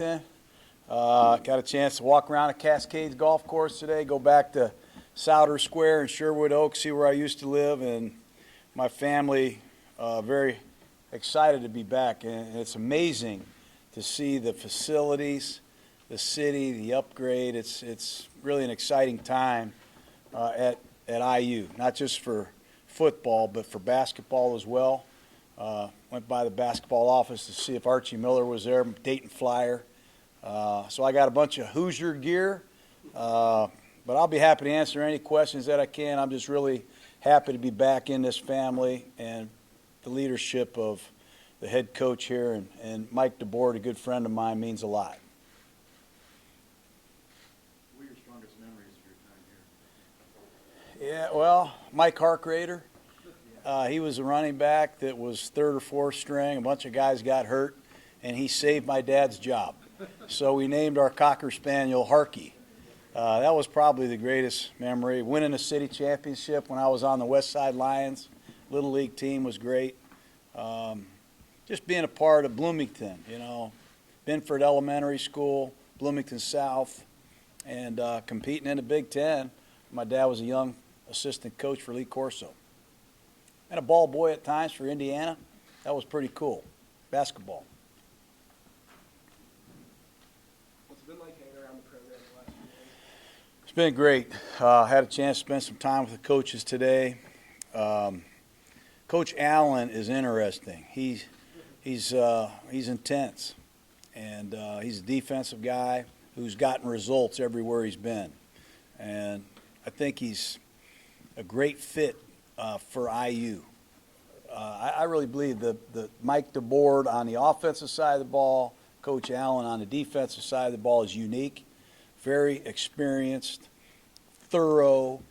Got a chance to walk around the Cascades golf course today, go back to Souter Square in Sherwood Oaks, see where I used to live, and my family very excited to be back. And it's amazing to see the facilities, the city, the upgrade. It's really an exciting time at IU, not just for football, but for basketball as well. Went by the basketball office to see if Archie Miller was there, Dayton Flyer. So I got a bunch of Hoosier gear, but I'll be happy to answer any questions that I can. I'm just really happy to be back in this family, and the leadership of the head coach here and Mike DeBoer, a good friend of mine, means a lot. What are your strongest memories of your time here? Yeah, well, Mike Harkrader, he was a running back that was third or fourth string. A bunch of guys got hurt, and he saved my dad's job. So we named our Cocker Spaniel Harky. That was probably the greatest memory. Winning a city championship when I was on the West Side Lions, Little League team was great. Just being a part of Bloomington, Binford Elementary School, Bloomington South, and competing in the Big Ten. My dad was a young assistant coach for Lee Corso. And a ball boy at times for Indiana. That was pretty cool. Basketball. What's it been like hanging around the program the last few days? It's been great. Had a chance to spend some time with the coaches today. Coach Allen is interesting. He's intense, and he's a defensive guy who's gotten results everywhere he's been. And I think he's a great fit for IU. I really believe that Mike DeBoer on the offensive side of the ball, Coach Allen on the defensive side of the ball is unique, very experienced, thorough,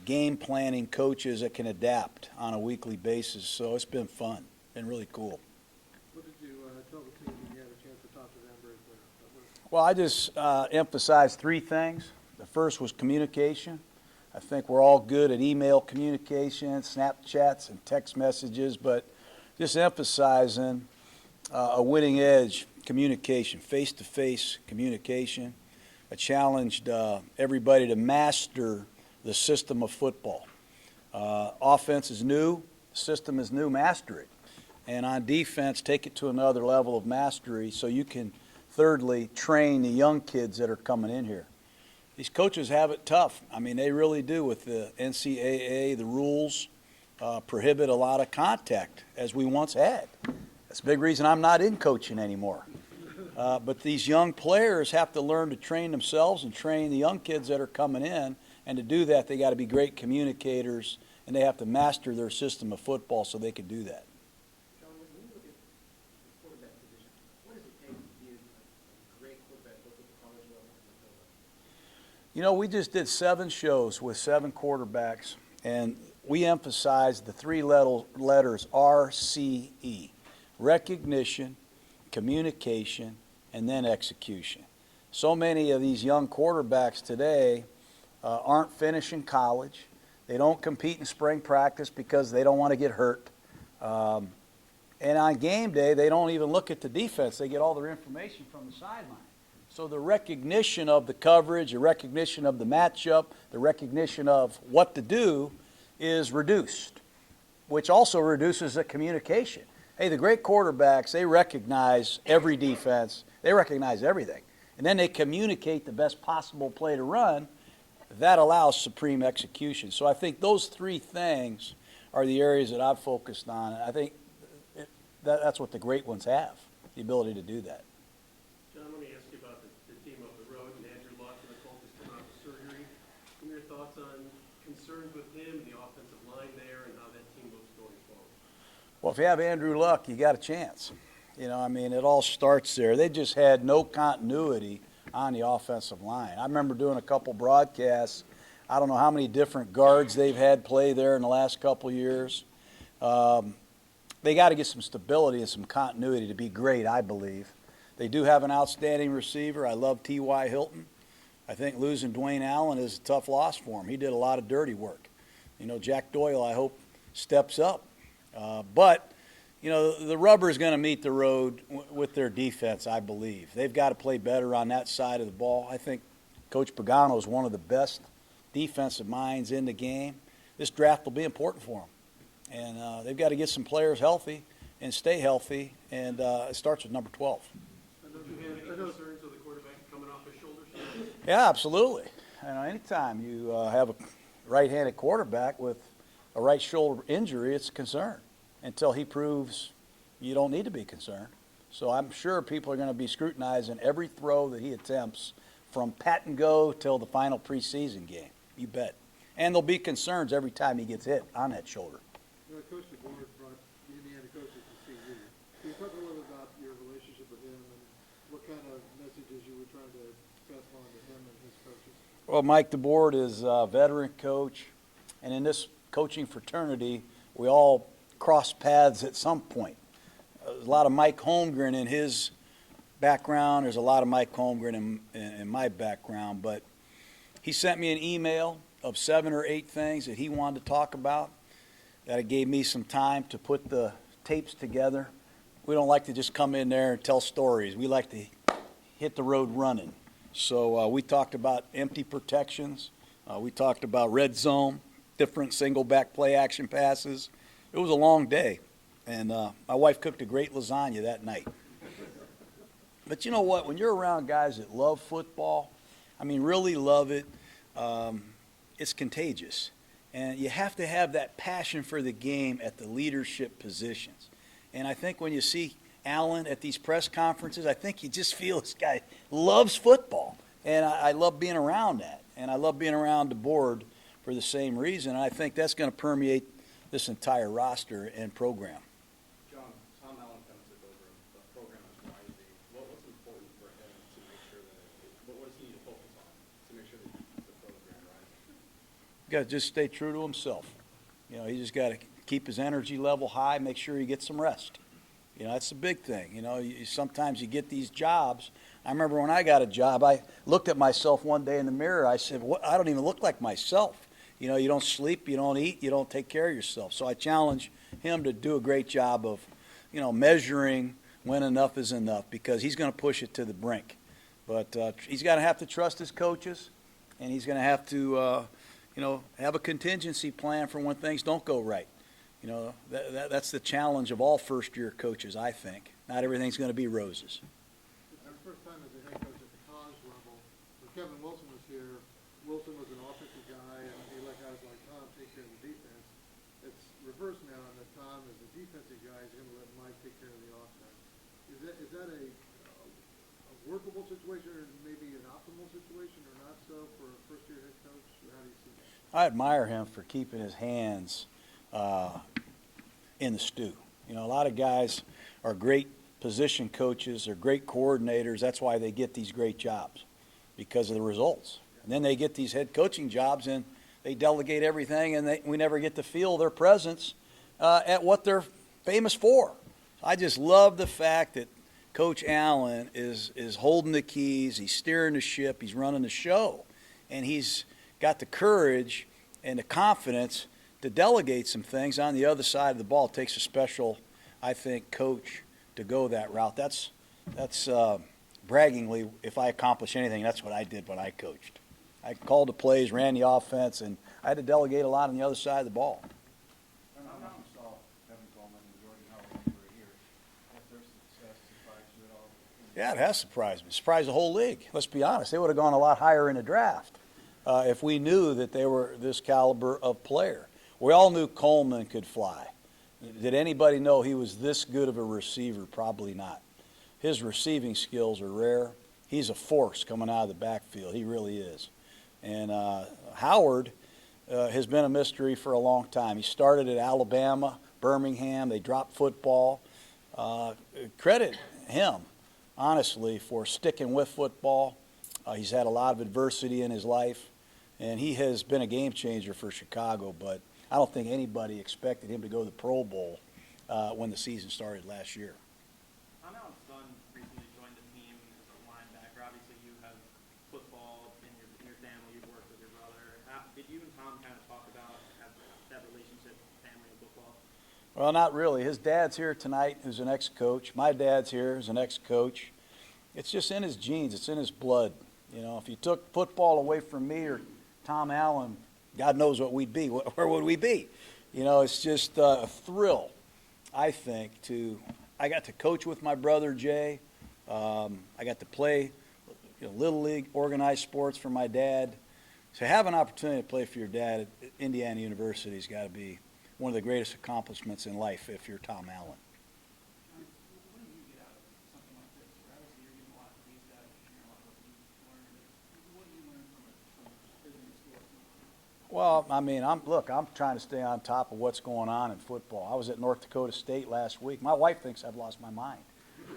game planning coaches that can adapt on a weekly basis. So it's been fun and really cool. What did you tell the team when you had a chance to talk to them briefly? Well, I just emphasized three things. The first was communication. I think we're all good at email communication, Snapchats and text messages, but just emphasizing a winning edge communication, face-to-face communication. I challenged everybody to master the system of football. Offense is new, system is new, master it. And on defense, take it to another level of mastery so you can, thirdly, train the young kids that are coming in here. These coaches have it tough. I mean, they really do with the NCAA. The rules prohibit a lot of contact, as we once had. That's a big reason I'm not in coaching anymore. But these young players have to learn to train themselves and train the young kids that are coming in. And to do that, they got to be great communicators, and they have to master their system of football so they can do that. Jon, when you look at the quarterback position, what does it take to be a great quarterback both at the college level and the pro level? We just did 7 shows with 7 quarterbacks, and we emphasized the 3 letters RCE: recognition, communication, and then execution. So many of these young quarterbacks today aren't finishing college. They don't compete in spring practice because they don't want to get hurt. And on game day, they don't even look at the defense. They get all their information from the sideline. So the recognition of the coverage, the recognition of the matchup, the recognition of what to do is reduced, which also reduces the communication. Hey, the great quarterbacks, they recognize every defense. They recognize everything. And then they communicate the best possible play to run. That allows supreme execution. So I think those 3 things are the areas that I've focused on. And I think that's what the great ones have, the ability to do that. Jon, let me ask you about the team up the road and Andrew Luck and the Colts has come out with surgery. What are your thoughts on concerns with him, the offensive line there, and how that team looks going forward? Well, if you have Andrew Luck, you got a chance. It all starts there. They just had no continuity on the offensive line. I remember doing a couple broadcasts. I don't know how many different guards they've had play there in the last couple years. They got to get some stability and some continuity to be great, I believe. They do have an outstanding receiver. I love T.Y. Hilton. I think losing Dwayne Allen is a tough loss for him. He did a lot of dirty work. Jack Doyle, I hope, steps up. But You know, the rubber is going to meet the road with their defense, I believe. They've got to play better on that side of the ball. I think Coach Pagano is one of the best defensive minds in the game. This draft will be important for them. And they've got to get some players healthy and stay healthy, and it starts with number 12. I know you have any concerns with the quarterback coming off his shoulder surgery? Yeah, absolutely. You know, anytime you have a right-handed quarterback with a right shoulder injury, it's a concern until he proves you don't need to be concerned. So I'm sure people are going to be scrutinizing every throw that he attempts from pat and go till the final preseason game. You bet. And there'll be concerns every time he gets hit on that shoulder. You know, Coach DeBoer brought the Indiana coaches to see you. Can you talk a little bit about your relationship with him and what kind of messages you were trying to pass on to him and his coaches? Well, Mike DeBoer is a veteran coach, and in this coaching fraternity, we all cross paths at some point. There's a lot of Mike Holmgren in his background. There's a lot of Mike Holmgren in my background, but he sent me an email of 7 or 8 things that he wanted to talk about. That it gave me some time to put the tapes together. We don't like to just come in there and tell stories. We like to hit the road running. So we talked about empty protections. We talked about red zone, different single back play action passes. It was a long day, and my wife cooked a great lasagna that night. But you know what? When you're around guys that love football, I mean, really love it, it's contagious. And you have to have that passion for the game at the leadership positions. And I think when you see Allen at these press conferences, I think you just feel this guy loves football. And I love being around that. And I love being around the board for the same reason. And I think that's going to permeate this entire roster and program. John, Tom Allen kind of took over the program as rising. What's important for him to make sure that what does he need to focus on to make sure that he keeps the program rising? Got to just stay true to himself. You know, he just got to keep his energy level high, make sure he gets some rest. You know, that's the big thing. You know, sometimes you get these jobs. I remember when I got a job, I looked at myself one day in the mirror. I said, I don't even look like myself. You know, you don't sleep, you don't eat, you don't take care of yourself. So I challenge him to do a great job of, you know, measuring when enough is enough, because he's going to push it to the brink. But he's going to have to trust his coaches, and he's going to have to, you know, have a contingency plan for when things don't go right. You know, that's the challenge of all first-year coaches, I think. Not everything's going to be roses. It's his first time as a head coach at the college level. When Kevin Wilson was here, Wilson was an offensive guy, and he let guys like Tom take care of the defense. It's reversed now, and that Tom is a defensive guy. He's going to let Mike take care of the offense. Is that a workable situation, or maybe an optimal situation, or not so for a first-year head coach? Or how do you see that? I admire him for keeping his hands in the stew. You know, a lot of guys are great position coaches, they're great coordinators. That's why they get these great jobs, because of the results. And then they get these head coaching jobs, and they delegate everything, and we never get to feel their presence at what they're famous for. I just love the fact that Coach Allen is holding the keys, he's steering the ship, he's running the show, and he's got the courage and the confidence to delegate some things on the other side of the ball. It takes a special, I think, coach to go that route. That's braggingly, if I accomplish anything, that's what I did when I coached. I called the plays, ran the offense, and I had to delegate a lot on the other side of the ball. I don't know if you saw Kevin Coleman and Jordan Howard for a year. If their success surprised you at all? Yeah, it has surprised me. Surprised the whole league. Let's be honest. They would have gone a lot higher in the draft if we knew that they were this caliber of player. We all knew Coleman could fly. Did anybody know he was this good of a receiver? Probably not. His receiving skills are rare. He's a force coming out of the backfield. He really is. And Howard has been a mystery for a long time. He started at Alabama, Birmingham. They dropped football. Credit him, honestly, for sticking with football. He's had a lot of adversity in his life, and he has been a game changer for Chicago. But I don't think anybody expected him to go to the Pro Bowl when the season started last year. Tom Allen's son recently joined the team as a linebacker. Obviously, you have football in your family. You've worked with your brother. Did you and Tom kind of talk about that relationship, family and football? Well, not really. His dad's here tonight, who's an ex-coach. My dad's here, who's an ex-coach. It's just in his genes. It's in his blood. You know, if you took football away from me or Tom Allen, God knows what we'd be. Where would we be? You know, it's just a thrill, I think, I got to coach with my brother, Jay. I got to play Little League, organized sports for my dad. To have an opportunity to play for your dad at Indiana University has got to be one of the greatest accomplishments in life if you're Tom Allen. What do you get out of something like this? Where obviously you're getting a lot from these guys, you're hearing a lot of what you've learned. What do you learn from visiting the school? Well, I mean, I'm trying to stay on top of what's going on in football. I was at North Dakota State last week. My wife thinks I've lost my mind.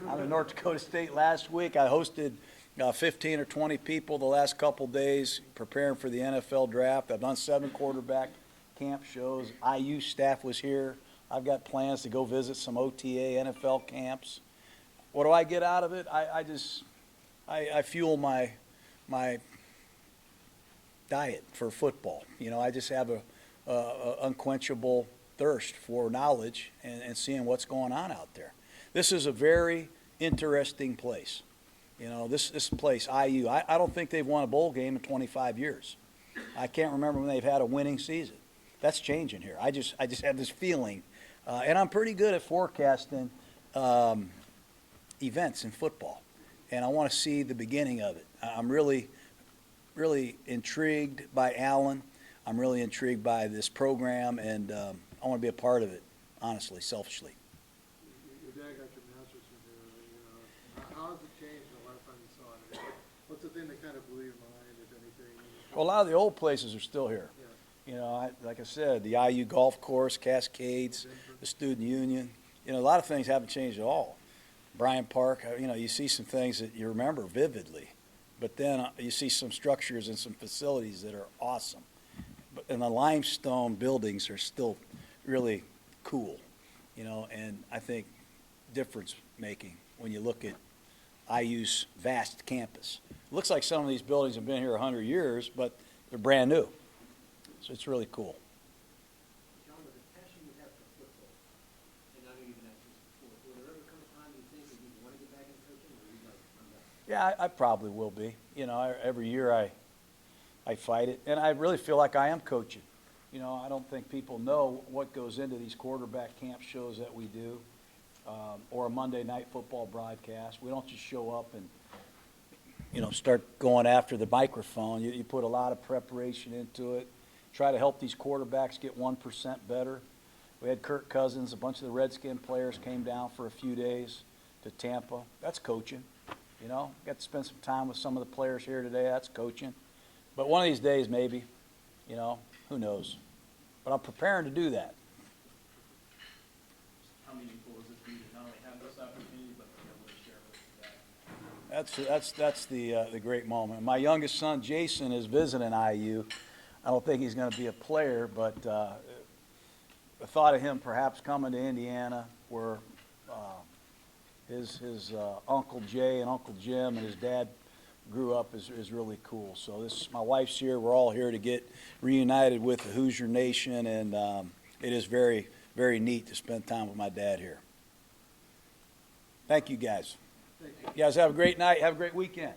I was at North Dakota State last week. I hosted 15 or 20 people the last couple days preparing for the NFL draft. I've done 7 quarterback camp shows. IU staff was here. I've got plans to go visit some OTA NFL camps. What do I get out of it? I fuel my diet for football. You know, I just have a unquenchable thirst for knowledge and seeing what's going on out there. This is a very interesting place. You know, this place, IU, I don't think they've won a bowl game in 25 years. I can't remember when they've had a winning season. That's changing here. I just have this feeling, and I'm pretty good at forecasting events in football, and I want to see the beginning of it. I'm really intrigued by Allen. I'm really intrigued by this program, and I want to be a part of it, honestly, selfishly. Your dad got your master's from here, you know. How has it changed in the last time you saw it? What's the thing that kind of blew your mind, if anything? Well, a lot of the old places are still here. Yeah. You know, like I said, the IU golf course, Cascades, the student union. You know, a lot of things haven't changed at all. Bryant Park, you know, you see some things that you remember vividly, but then you see some structures and some facilities that are awesome. And the limestone buildings are still really cool, you know, and I think difference making when you look at IU's vast campus. It looks like some of these buildings have been here 100 years, but they're brand new. So it's really cool. John, with the passion you have for football, and I know you've been at this before, will there ever come a time you think that you want to get back into coaching, or you'd like, I'm done? Yeah, I probably will be. You know, every year I fight it, and I really feel like I am coaching. You know, I don't think people know what goes into these quarterback camp shows that we do, or a Monday night football broadcast. We don't just show up and, you know, start going after the microphone. You put a lot of preparation into it. Try to help these quarterbacks get 1% better. We had Kirk Cousins, a bunch of the Redskin players came down for a few days to Tampa. That's coaching. You know, got to spend some time with some of the players here today. That's coaching. But one of these days, maybe, you know, who knows? But I'm preparing to do that. How meaningful is it for you to not only have this opportunity, but to be able to share with your dad? That's the great moment. My youngest son, Jason, is visiting IU. I don't think he's going to be a player, but the thought of him perhaps coming to Indiana, where his Uncle Jay and Uncle Jim and his dad grew up, is really cool. So my wife's here. We're all here to get reunited with the Hoosier Nation, and it is very, very neat to spend time with my dad here. Thank you, guys. Thank you. You guys have a great night. Have a great weekend.